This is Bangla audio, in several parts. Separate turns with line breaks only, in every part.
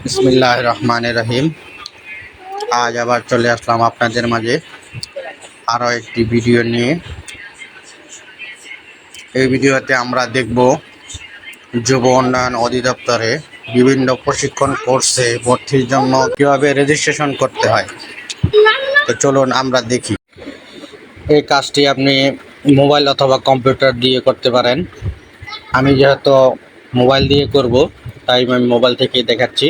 বিসমিল্লাহির রহমানির রহিম। আজ আবার চলে আসলাম আপনাদের মাঝে আরও একটি ভিডিও নিয়ে। এই ভিডিওতে আমরা দেখব যুব উন্নয়ন অধিদপ্তরে বিভিন্ন প্রশিক্ষণ কোর্সে ভর্তির জন্য কীভাবে রেজিস্ট্রেশন করতে হয়। তো চলুন আমরা দেখি। এই কাজটি আপনি মোবাইল অথবা কম্পিউটার দিয়ে করতে পারেন। আমি যেহেতু মোবাইল দিয়ে করব তাই আমি মোবাইল থেকেই দেখাচ্ছি।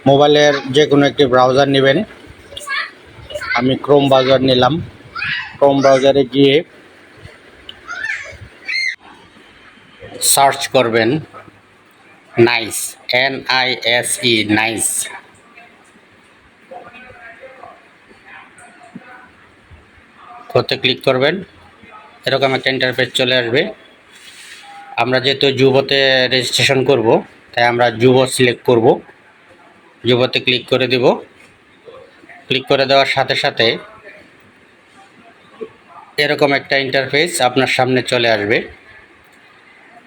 মোবাইলের যে কোনো একটি ব্রাউজার নেবেন। আমি ক্রোম ব্রাউজার নিলাম। ক্রোম ব্রাউজারে গিয়ে সার্চ করবেন নাইস, NISE, নাইস। ওতে ক্লিক করবেন, এরকম একটা ইন্টারফেস চলে আসবে। আমরা যেহেতু যুবতে রেজিস্ট্রেশন করব তাই আমরা যুব সিলেক্ট করব। যুবতে ক্লিক করে দেব। ক্লিক করে দেওয়ার সাথে সাথে এরকম একটা ইন্টারফেস আপনার সামনে চলে আসবে,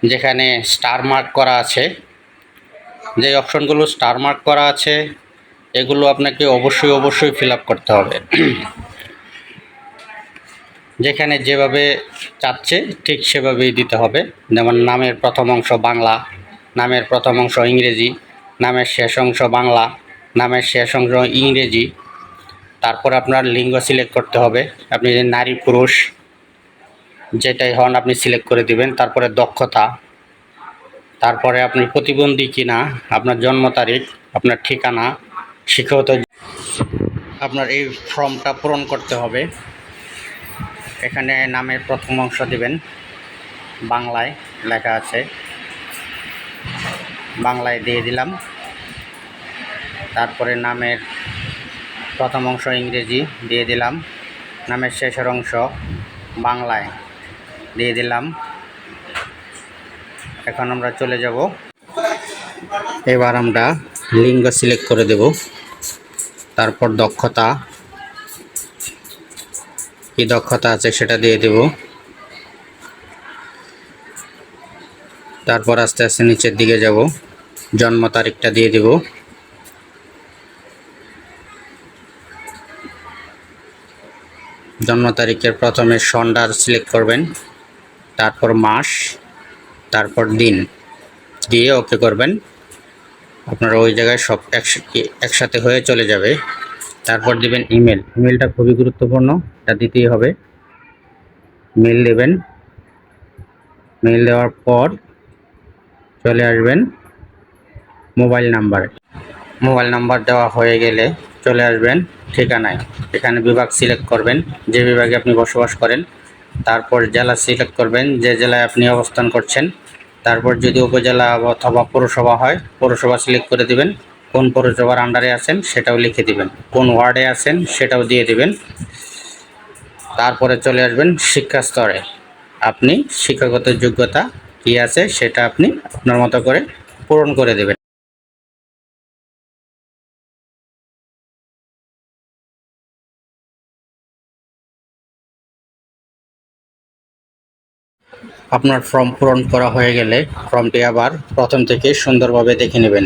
যেখানে স্টার মার্ক করা আছে। যে অপশনগুলো স্টার মার্ক করা আছে এগুলো আপনাকে অবশ্যই ফিল আপ করতে হবে। যেখানে যেভাবে চাচ্ছে ঠিক সেভাবেই দিতে হবে। যেমন নামের প্রথম অংশ বাংলা, নামের প্রথম অংশ ইংরেজি, নামের শেষ অংশ বাংলা, নামের শেষ অংশ ইংরেজি। তারপর আপনার লিঙ্গ সিলেক্ট করতে হবে। আপনি যে নারী পুরুষ যেটাই হন আপনি সিলেক্ট করে দিবেন। তারপরে দক্ষতা, তারপরে আপনি প্রতিবন্ধী কিনা, আপনার জন্ম তারিখ, আপনার ঠিকানা, শিক্ষাগত। আপনার এই ফর্মটা পূরণ করতে হবে। এখানে নামের প্রথম অংশ দিবেন, বাংলায় লেখা আছে, বাংলায় দিয়ে দিলাম। তারপরে নামের প্রথম অংশ ইংরেজি দিয়ে দিলাম। নামের শেষের অংশ বাংলায় দিয়ে দিলাম। এখন আমরা চলে যাব। এবার আমরা লিঙ্গ সিলেক্ট করে দেব। তারপর দক্ষতা, কি দক্ষতা আছে সেটা দিয়ে দেব। তারপর আস্তে আস্তে নিচের দিকে যাব, জন্ম তারিখটা দিয়ে দেব। জন্ম তারিখের প্রথমে সন্ডার সিলেক্ট করবেন, তারপর মাস, তারপর দিন দিয়ে ওকে করবেন। আপনারা ওই জায়গায় সব একসাথে হয়ে চলে যাবে। তারপর দিবেন ইমেল। ইমেলটা খুবই গুরুত্বপূর্ণ, এটা দিতেই হবে। মেল দেবেন। মেল দেওয়ার পর চলে আসবেন মোবাইল নাম্বারে। মোবাইল নাম্বার দেওয়া হয়ে গেলে চলে আসবেন ঠিকানায়। এখানে বিভাগ সিলেক্ট করবেন, যে বিভাগে আপনি বসবাস করেন। তারপর জেলা সিলেক্ট করবেন, যে জেলায় আপনি অবস্থান করছেন। তারপর যদি উপজেলা অথবা পৌরসভা হয় পৌরসভা সিলেক্ট করে দিবেন। কোন পৌরসভার আন্ডারে আছেন সেটাও লিখে দিবেন, কোন ওয়ার্ডে আছেন সেটাও দিয়ে দিবেন। তারপরে চলে আসবেন শিক্ষা স্তরে। আপনি শিক্ষাগত যোগ্যতা কী আছে সেটা আপনি আপনার মতো করে পূরণ করে দেবেন। আপনার ফর্ম পূরণ করা হয়ে গেলে ফর্মটি আবার প্রথম থেকে সুন্দরভাবে দেখে নেবেন,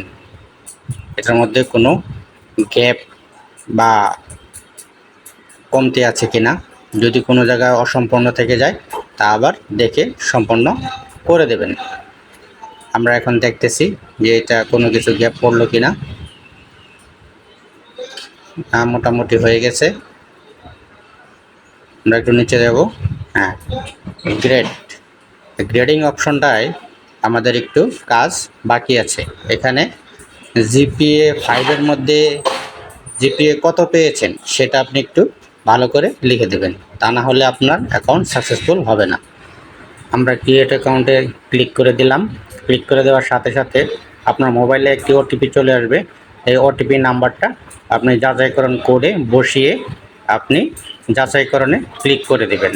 এটার মধ্যে কোনো গ্যাপ বা কমতি আছে কিনা। যদি কোনো জায়গায় অসম্পূর্ণ থেকে যায় তা আবার দেখে সম্পন্ন করে দেবেন। আমরা এখন দেখতেছি যে এটা কোনো কিছু গ্যাপ পড়লো কিনা। মোটামুটি হয়ে গেছে। আমরা একটু নিচে যাব। হ্যাঁ, গ্রেডিং অপশনটায় আমাদের একটু কাজ বাকি আছে। এখানে জিপিএ 5-এর মধ্যে জিপিএ কত পেয়েছেন সেটা আপনি একটু ভালো করে লিখে দেবেন, তা না হলে আপনার অ্যাকাউন্ট সাকসেসফুল হবে না। আমরা ক্রিয়েট অ্যাকাউন্টে ক্লিক করে দিলাম। ক্লিক করে দেওয়ার সাথে সাথে আপনার মোবাইলে একটি ওটিপি চলে আসবে। এই ওটিপি নাম্বারটা আপনি যাচাইকরণ কোডে বসিয়ে আপনি যাচাইকরণে ক্লিক করে দেবেন।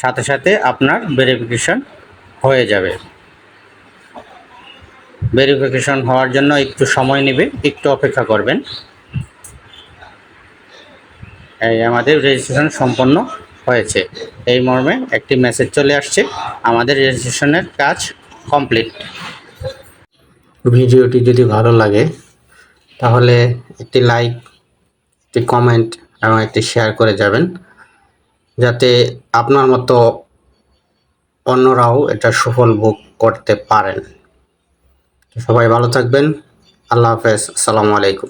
সাথে সাথে আপনার ভেরিফিকেশন হয়ে যাবে। ভেরিফিকেশন হওয়ার জন্য একটু সময় নেবে, একটু অপেক্ষা করবেন। এই আমাদের রেজিস্ট্রেশন সম্পন্ন হয়েছে, এই মর্মে একটি মেসেজ চলে আসছে, আমাদের রেজিস্ট্রেশনের কাজ কমপ্লিট। ভিডিওটি যদি ভালো লাগে তাহলে একটি লাইক, একটি কমেন্ট এবং একটি শেয়ার করে যাবেন, যাতে আপনার মতো অন্যরাও এটা সুফল ভোগ করতে পারেন। সবাই ভালো থাকবেন। আল্লাহ হাফেজ। আসসালামু আলাইকুম।